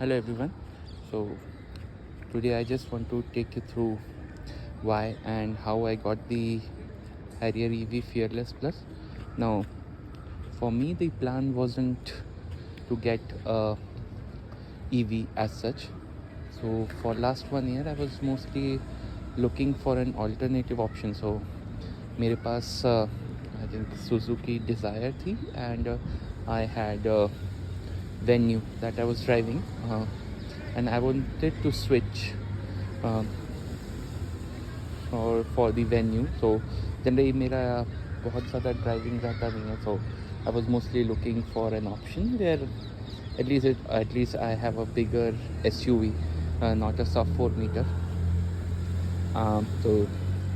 Hello everyone. So today I just want to take you through why and how I got the Harrier EV Fearless Plus. Now, for me the plan wasn't to get a EV as such. So for last 1 year I was mostly looking for an alternative option. So मेरे पास I think Suzuki Desire थी and I had a Venue that I was driving and I wanted to switch uh, for the Venue. So generally मेरा बहुत ज़्यादा driving रहता नहीं है, so I was mostly looking for an option where at least I have a bigger SUV, not a sub 4 meter. So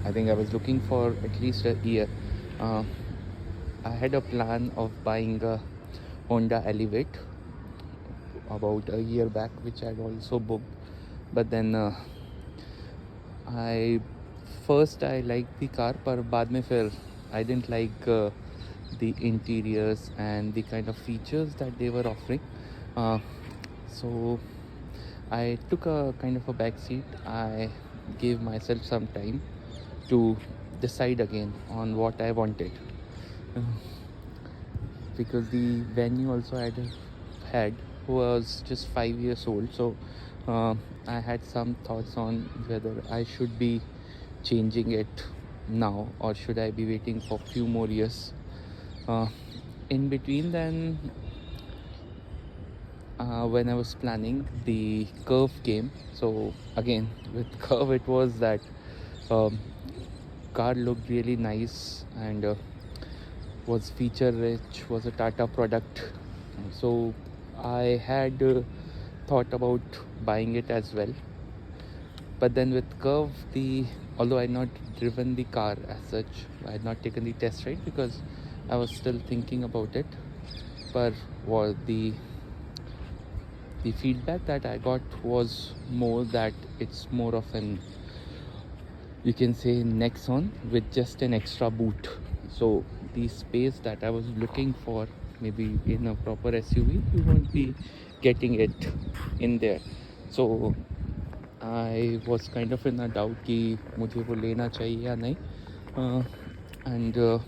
I think I was looking for at least a year. I had a plan of buying a Honda Elevate about a year back, which I'd also booked, but then I liked the car, पर बाद में फिर I didn't like the interiors and the kind of features that they were offering. So I took a kind of a back seat. I gave myself some time to decide again on what I wanted, because the Venue also had was just 5 years old. So I had some thoughts on whether I should be changing it now or should I be waiting for a few more years. In between then, when I was planning, the Curve came. So again, with Curve it was that car looked really nice and was feature rich, was a Tata product. So I had thought about buying it as well, but then with Curve, although I had not driven the car as such, I had not taken the test ride because I was still thinking about it, but the feedback that I got was more that it's more of an, you can say, Nexon with just an extra boot. So the space that I was looking for, maybe in a proper SUV, you won't be getting it in there. So I was kind of in a doubt कि मुझे वो लेना चाहिए या नहीं, and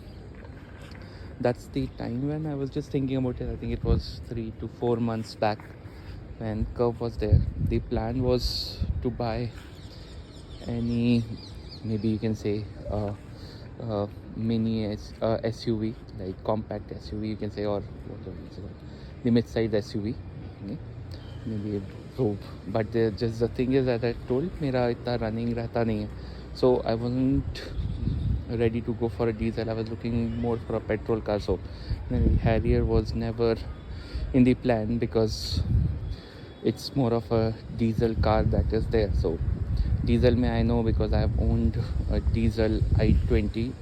that's the time when I was just thinking about it. I think it was 3 to 4 months back when Curve was there. The plan was to buy any, maybe you can say, mini SUV, like compact SUV you can say, or the mid-size SUV, okay? Maybe so, but just the thing is that I told मेरा इतना running रहता नहीं है, so I wasn't ready to go for a diesel. I was looking more for a petrol car. So Harrier was never in the plan because it's more of a diesel car that is there. So diesel में I know because I have owned a diesel i20.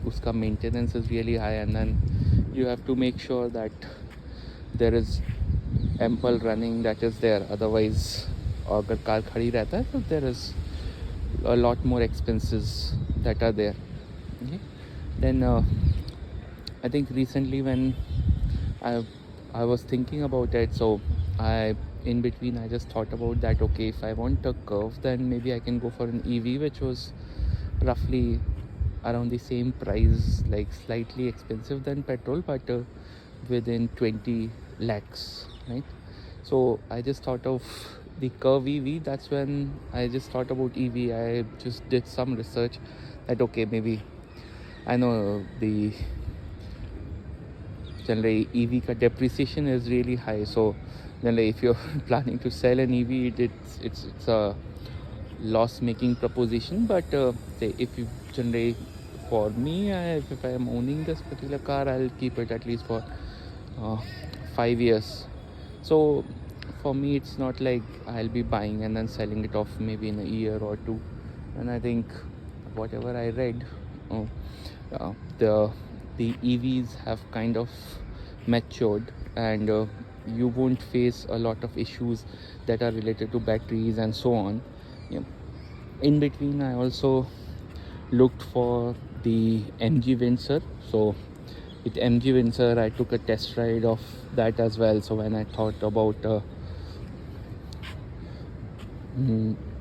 Uska maintenance is really high, and then you have to make sure that there is ample running that is there. Otherwise, अगर car खड़ी रहता है, so there is a lot more expenses that are there. Okay? Then I think recently when I was thinking about it, so in between I just thought about that, okay, if I want a Curve, then maybe I can go for an EV, which was roughly around the same price, like slightly expensive than petrol, but within 20 lakhs, right? So I just thought of the Curve EV. That's when I just thought about EV. I just did some research that, okay, maybe I know the generally EV ka depreciation is really high. So generally, if you're planning to sell an EV, it's a loss-making proposition. But say if you generally, for me, if I am owning this particular car, I'll keep it at least for 5 years. So for me, it's not like I'll be buying and then selling it off maybe in a year or two. And I think whatever I read, the EVs have kind of matured, and you won't face a lot of issues that are related to batteries and so on. Yeah. In between, I also looked for the MG Windsor. So with MG Windsor, I took a test ride of that as well. So when I thought about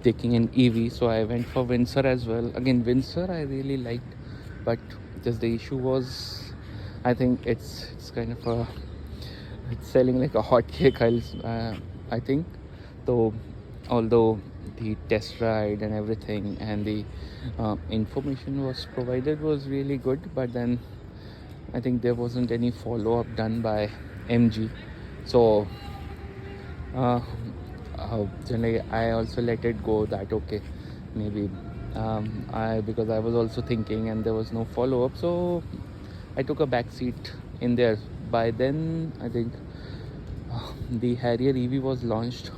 taking an EV, so I went for Windsor as well. Again, Windsor I really liked, but just the issue was, I think it's kind of a, it's selling like a hotcake. I think, though, although the test ride and everything and the information was provided was really good, but then I think there wasn't any follow up done by MG, so uh, generally I also let it go that okay, maybe I, because I was also thinking and there was no follow up, so I took a back seat in there. By then I think the Harrier EV was launched.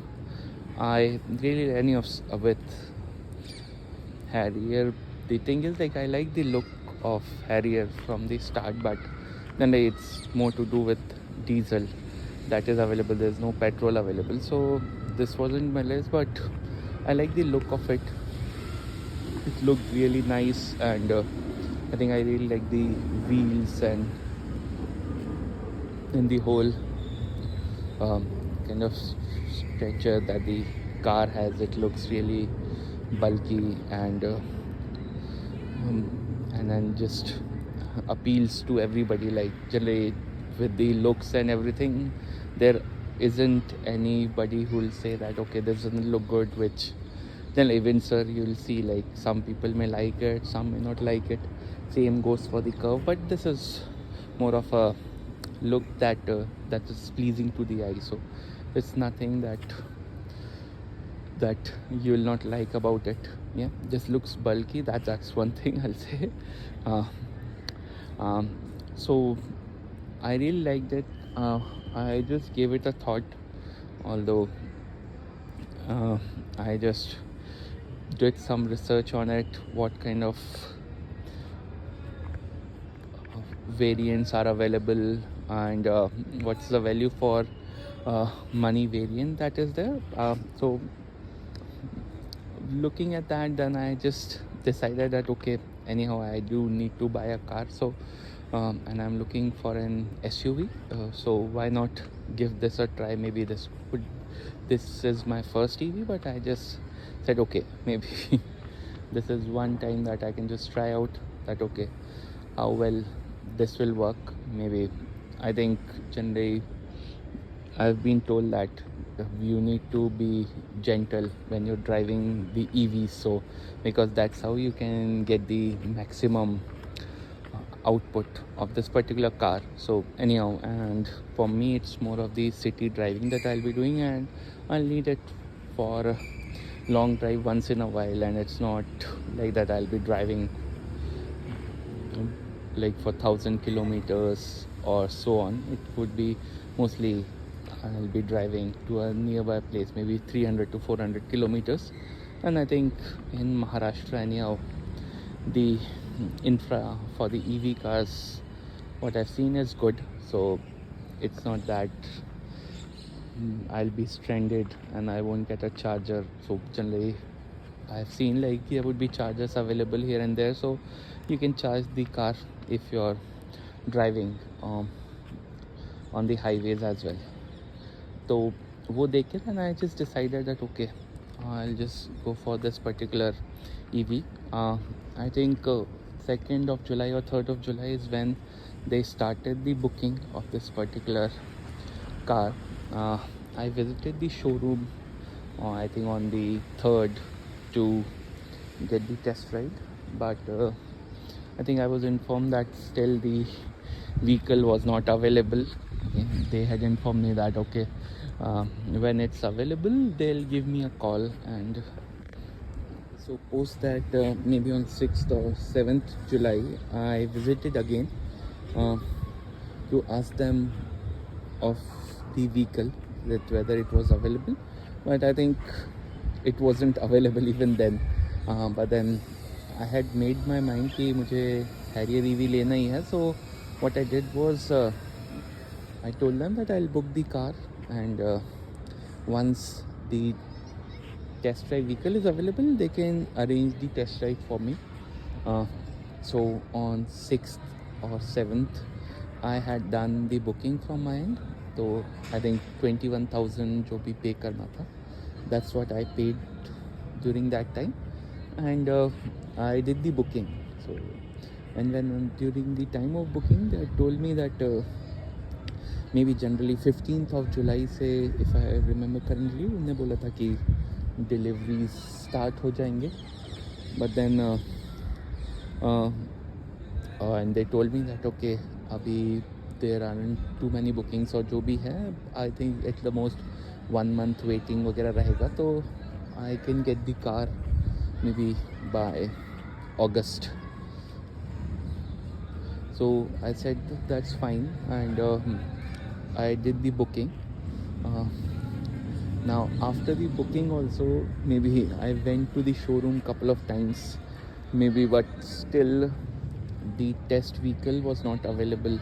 I really any of with Harrier. The thing is, like, I like the look of Harrier from the start, but then it's more to do with diesel that is available. There's no petrol available, so this wasn't my list, but I like the look of it. It looked really nice, and I think I really like the wheels and the whole kind of structure that the car has. It looks really bulky and then just appeals to everybody. Like, generally with the looks and everything, there isn't anybody who will say that okay, this doesn't look good, which generally Windsor you'll see like some people may like it, some may not like it. Same goes for the Curve, but this is more of a look that that is pleasing to the eye, so it's nothing that you will not like about it. Yeah, just looks bulky, that's one thing I'll say. uh, um, so I really liked it. I just gave it a thought, although I just did some research on it, what kind of variants are available, and what's the value for money variant that is there. So looking at that, then I just decided that okay, anyhow I do need to buy a car, so and I'm looking for an SUV, so why not give this a try. Maybe this is my first EV, but I just said okay, maybe this is one time that I can just try out that okay, how well this will work. Maybe I think generally I've been told that you need to be gentle when you're driving the EVs, so because that's how you can get the maximum output of this particular car. So anyhow, and for me it's more of the city driving that I'll be doing, and I'll need it for a long drive once in a while, and it's not like that I'll be driving like for 1,000 kilometers or so on. It would be mostly I'll be driving to a nearby place, maybe 300 to 400 kilometers. And I think in Maharashtra anyhow, the infra for the EV cars, what I've seen is good, so it's not that I'll be stranded and I won't get a charger. So generally I've seen like there would be chargers available here and there, so you can charge the car if you're driving on the highways as well. तो वो देख के then I just decided that okay, I'll just go for this particular EV. I think 2nd of July or 3rd of July is when they started the booking of this particular car. I visited the showroom I think on the 3rd to get the test ride, but I think I was informed that still the vehicle was not available. Okay. They had informed me that okay, when it's available they'll give me a call, and so post that maybe on 6th or 7th July I visited again to ask them of the vehicle that whether it was available, but I think it wasn't available even then. But then I had made my mind कि मुझे Harrier EV लेना ही है, so what I did was I told them that I'll book the car, and once the test drive vehicle is available they can arrange the test drive for me. So on 6th or 7th I had done the booking from my end, तो I think 21,000 जो भी पे करना था That's what I paid during that time, and I did the booking. So, and when during the time of booking, they told me that maybe generally 15th of July से, if I remember correctly, उन्होंने बोला था कि deliveries start हो जाएंगे. But then and they told me that okay, अभी there aren't too many bookings और जो भी है, I think at the most 1 month waiting वगैरह रहेगा, तो I can get the car maybe by August. So I said that's fine, and I did the booking. Now after the booking also, maybe I went to the showroom couple of times, maybe, but still the test vehicle was not available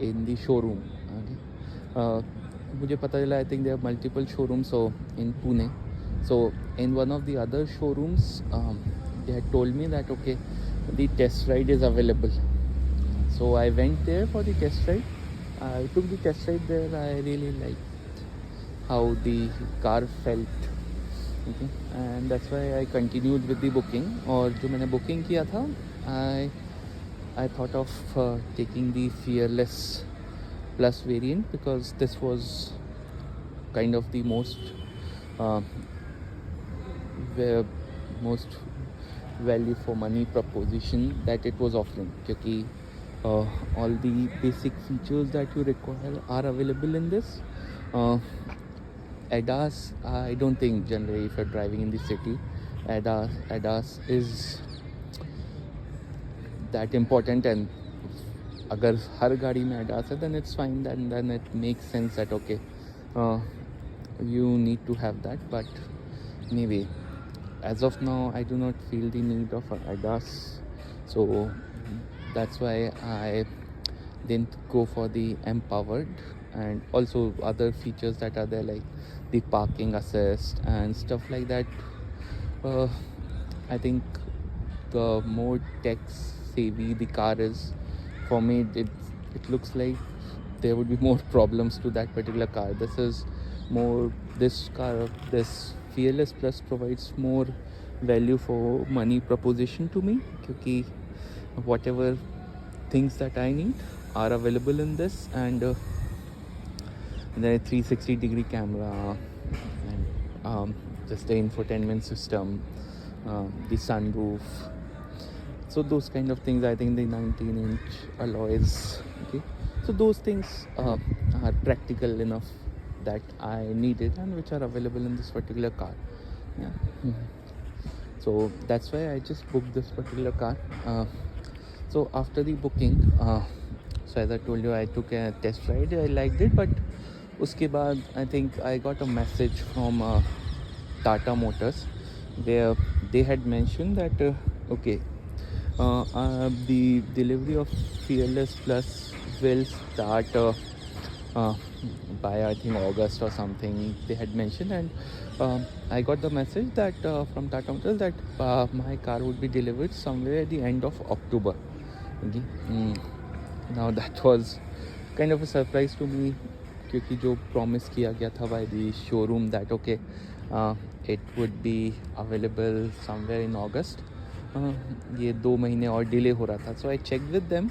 in the showroom. Okay. मुझे पता चला, I think there are multiple showrooms so in Pune. So in one of the other showrooms, they had told me that okay, the test ride is available. So I went there for the test ride. I took the test ride there. I really liked how the car felt. Okay. And that's why I continued with the booking. और जो मैंने booking किया था, I thought of taking the Fearless Plus variant, because this was kind of the most value for money proposition that it was offering, क्योंकि all the basic features that you require are available in this. ADAS, I don't think generally if you're driving in the city, ADAS is that important, and अगर हर गाड़ी में ADAS है, then it's fine, then it makes sense that okay, you need to have that. But maybe as of now I do not feel the need of ADAS, so that's why I didn't go for the empowered, and also other features that are there like the parking assist and stuff like that. I think the more tech savvy the car is, for me it looks like there would be more problems to that particular car. This Fearless Plus provides more value for money proposition to me, because whatever things that I need are available in this, and then a 360-degree camera, and just the infotainment system, the sunroof. So those kind of things, I think the 19-inch alloys, okay. So those things are practical enough that I needed, and which are available in this particular car. Yeah. So that's why I just booked this particular car. So after the booking, so as I told you, I took a test ride. I liked it, but uske baad I think I got a message from Tata Motors, where they had mentioned that okay, the delivery of Fearless Plus will start by I think August or something, they had mentioned. And I got the message that from Tata Motors that my car would be delivered somewhere at the end of October. Okay. Now that was kind of a surprise to me, क्योंकि जो promise किया गया था by the showroom that okay, it would be available somewhere in August, ये 2 महीने और delay हो रहा था. So I checked with them.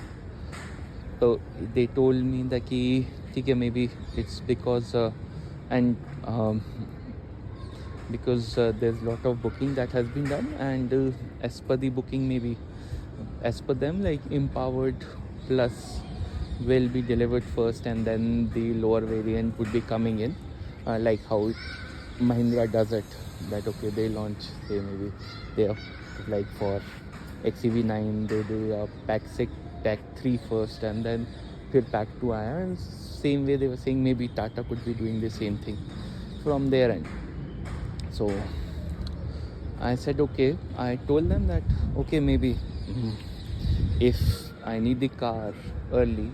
So they told me that कि ठीक है, maybe it's because because there's a lot of booking that has been done, and as per the booking, maybe as per them, like Empowered Plus will be delivered first, and then the lower variant would be coming in, like how Mahindra does it, that okay, they launch, say maybe they are like for XEV9 they do a pack 6 pack 3 first, and then फिर pack 2 आया, and same way they were saying maybe Tata could be doing the same thing from their end. So I said okay, I told them that okay, maybe if I need the car early,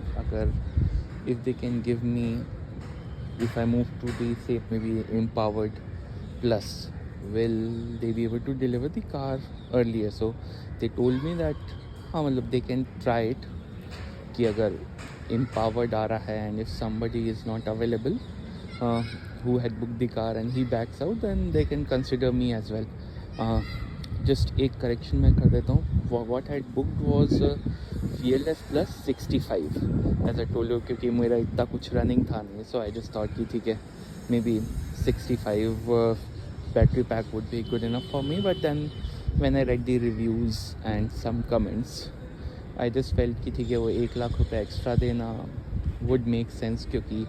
if they can give me, if I move to the say maybe Empowered Plus, will they be able to deliver the car earlier? So they told me that हाँ, मतलब they can try it, कि अगर Empowered आ रहा है and if somebody is not available, who had booked the car and he backs out, then they can consider me as well. Just एक correction मैं कर देता हूँ. What I had booked was Fearless Plus 65, as I told you, क्योंकि मेरा इतना कुछ running था नहीं, so I just thought कि ठीक है, maybe 65 battery pack would be good enough for me. But then when I read the reviews and some comments, I just felt कि ठीक है, वो 1 लाख रुपए एक्स्ट्रा देना would make sense, क्योंकि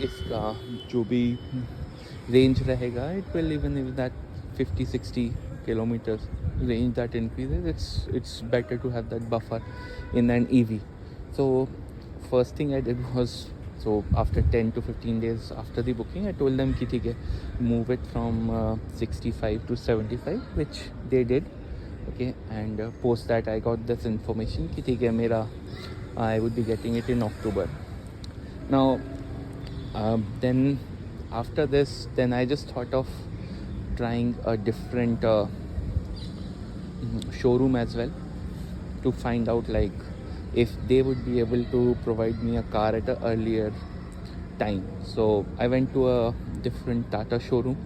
इसका जो भी रेंज रहेगा, it will, even if that 50-60 kilometers range that increases, it's better to have that buffer in an EV. So first thing I did was, so after 10 to 15 days after the booking, I told them कि ठीक है, move it from 65 to 75, which they did. Okay, and post that I got this information कि ठीक है, मेरा I would be getting it in October. Now then after this, then I just thought of trying a different showroom as well, to find out like if they would be able to provide me a car at an earlier time. So I went to a different Tata showroom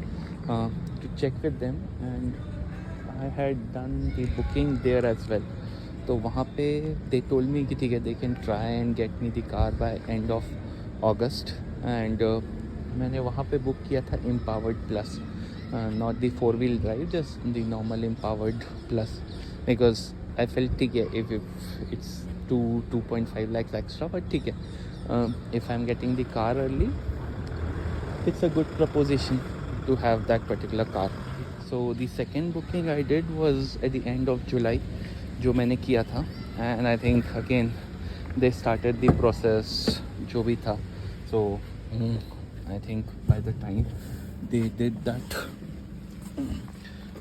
to check with them, and I had done the booking there as well. तो वहाँ पे they told me कि ठीक है, they can try and get me the car by end of August. And मैंने वहाँ पे book किया था Empowered Plus, not the 4-wheel drive, just the normal Empowered Plus, because I felt ठीक है, if it's 2.5 lakhs extra, but ठीक है, if I'm getting the car early, it's a good proposition to have that particular car. So the second booking I did was at the end of July, जो मैंने किया था, and I think again they started the process जो भी था. So I think by the time they did that,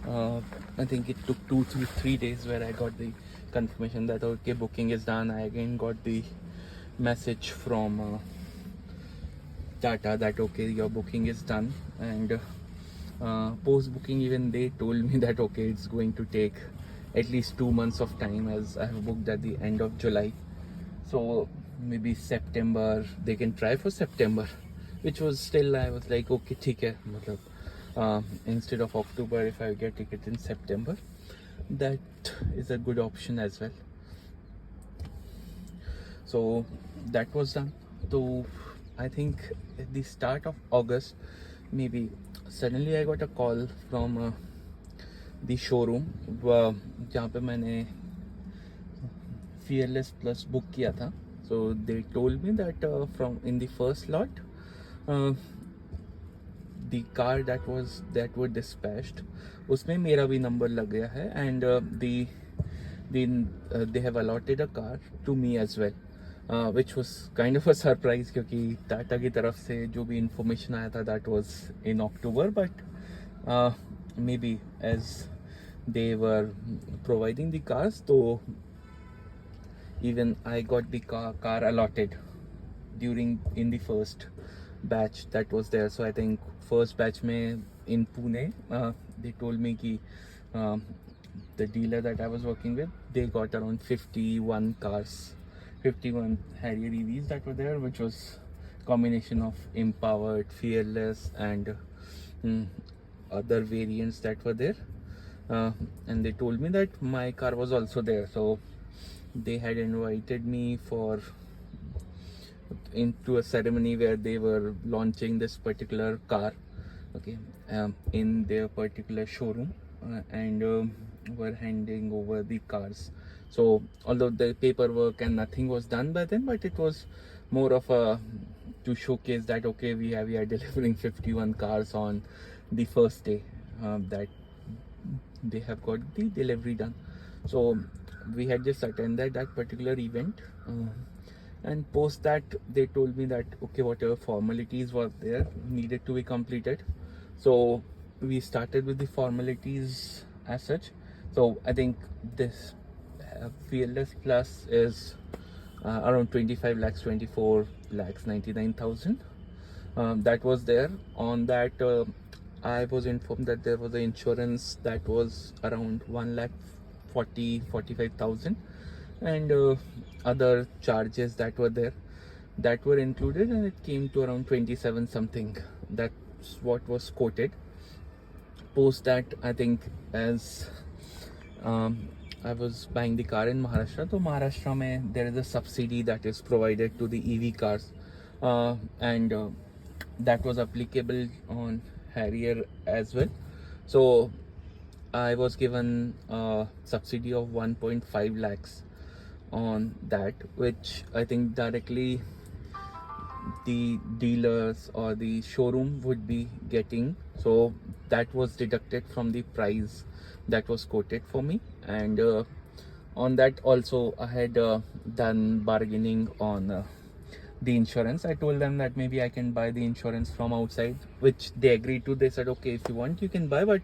I think it took 2-3 days where I got the confirmation that okay, booking is done. I again got the message from Tata that okay, your booking is done. And post booking, even they told me that okay, it's going to take at least 2 months of time, as I have booked at the end of July. So maybe September, they can try for September, which was still, I was like okay, ठीक है, मतलब instead of October, if I get ticket in September, that is a good option as well. So that was done. So I think at the start of August, maybe suddenly I got a call from the showroom जहाँ पे मैंने Fearless Plus book किया था. So they told me that from in the first lot, the car that were dispatched, उसमें मेरा भी number लग गया है, and they have allotted a car to me as well, which was kind of a surprise, क्योंकि टाटा की तरफ से जो भी information आया था, that was in October, but maybe as they were providing the cars, so even I got the car allotted in the first batch that was there. So I think first batch mein in Pune, they told me ki the dealer that I was working with, they got around 51 cars, 51 Harrier EVs that were there, which was combination of Empowered, Fearless, and other variants that were there. And they told me that my car was also there. So they had invited me into a ceremony where they were launching this particular car, okay, in their particular showroom, and were handing over the cars. So although the paperwork and nothing was done by them, but it was more of a to showcase that okay, we are delivering 51 cars on the first day that they have got the delivery done. So we had just attended that particular event, and post that they told me that okay, whatever formalities were there needed to be completed. So we started with the formalities as such. So I think this Fearless Plus is around 25 lakhs, 24 lakhs 99,000. That was there. On that, I was informed that there was an insurance that was around 1 lakh 45,000, and other charges that were there. that were included, and it came to around 27 something. That's what was quoted. Post that, I think, as I was buying the car in Maharashtra. So Maharashtra mein there is a subsidy that is provided to the EV cars, and that was applicable on Harrier as well. So I was given a subsidy of 1.5 lakhs on that, which I think directly the dealers or the showroom would be getting. So that was deducted from the price that was quoted for me, and on that also I had done bargaining on the insurance. I told them that maybe I can buy the insurance from outside, which they agreed to. They said, okay, if you want you can buy, but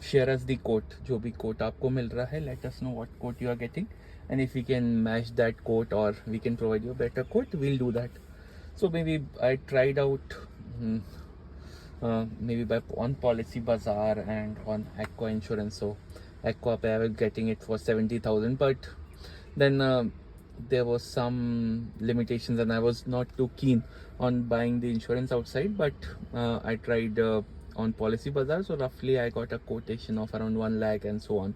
share us the quote. जो भी quote आपको मिल रहा है, let us know what quote you are getting, and if we can match that quote or we can provide you a better quote, we'll do that. So maybe I tried out maybe by on Policy Bazaar and on Aqua Insurance. So Aqua I was getting it for 70,000, but then there was some limitations and I was not too keen on buying the insurance outside, but I tried on Policy Bazaar. So roughly I got a quotation of around 1 lakh and so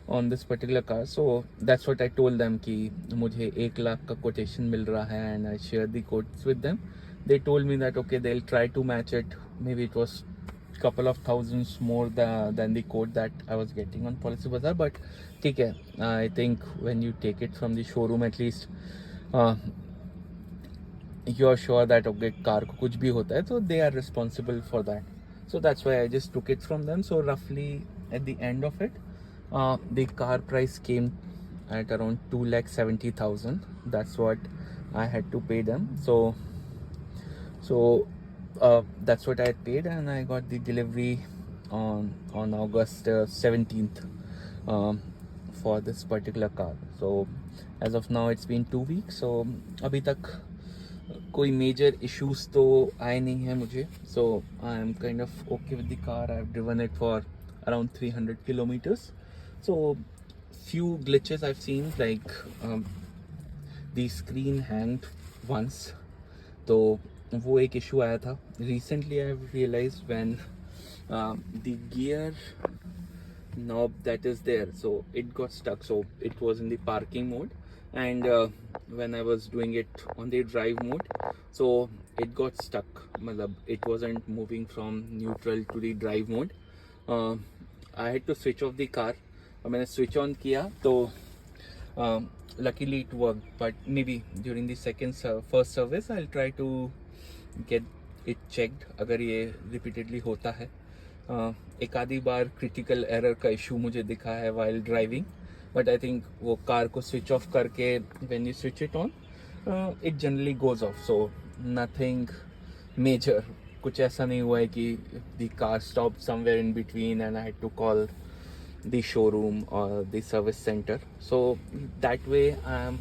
on this particular car. So that's what I told them कि मुझे 1 लाख का quotation मिल रहा है, and I shared the quotes with them. They told me that okay, they'll try to match it. Maybe it was couple of thousands more than the quote that I was getting on Policy Bazaar, but ठीक है. I think when you take it from the showroom, at least you're sure that okay, car को कुछ भी होता है, so they are responsible for that. So that's why I just took it from them. So roughly at the end of it, the car price came at around 2,70,000. That's what I had to pay them. So that's what I had paid, and I got the delivery on August 17th for this particular car. So as of now it's been 2 weeks. So अभी तक कोई major issues तो आए नहीं है मुझे. So I am kind of okay with the car. I've driven it for around 300 kilometers. So few glitches I've seen, like the screen hanged once. तो वो एक issue आया था. Recently I've realized when the gear knob that is there, so it got stuck. So it was in the parking mode, and when I was doing it on the drive mode, so it got stuck. मतलब it wasn't moving from neutral to the drive mode. I had to switch off the car. और मैंने switch on किया तो luckily it worked, but maybe during the first service I'll try to get it checked अगर ये repeatedly होता है. एक आधी बार critical error का issue मुझे दिखा है while driving, but I think वो कार को switch off करके when you switch it on, it generally goes off. So nothing major. कुछ ऐसा नहीं हुआ है कि the car stopped somewhere in between and I had to call the showroom or the service center. So that way I am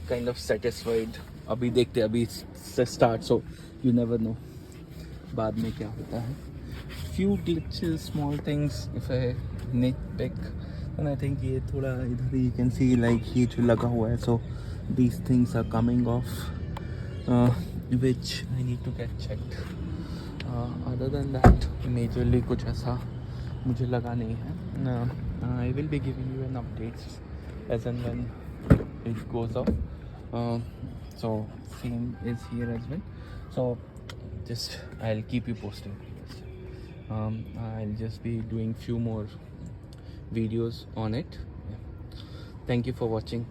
kind of satisfied. अभी देखते अभी से start, so you never know बाद में क्या होता है. Few glitches, small things if I nitpick, and I think ये थोड़ा इधर you can see like ये जो लगा हुआ है, so these things are coming off, which I need to get checked. Other than that majorly कुछ ऐसा मुझे लगा नहीं है. I will be giving you an update as and when it goes off. So same is here as well. So just I'll keep you posted. I'll just be doing few more videos on it. Yeah. Thank you for watching.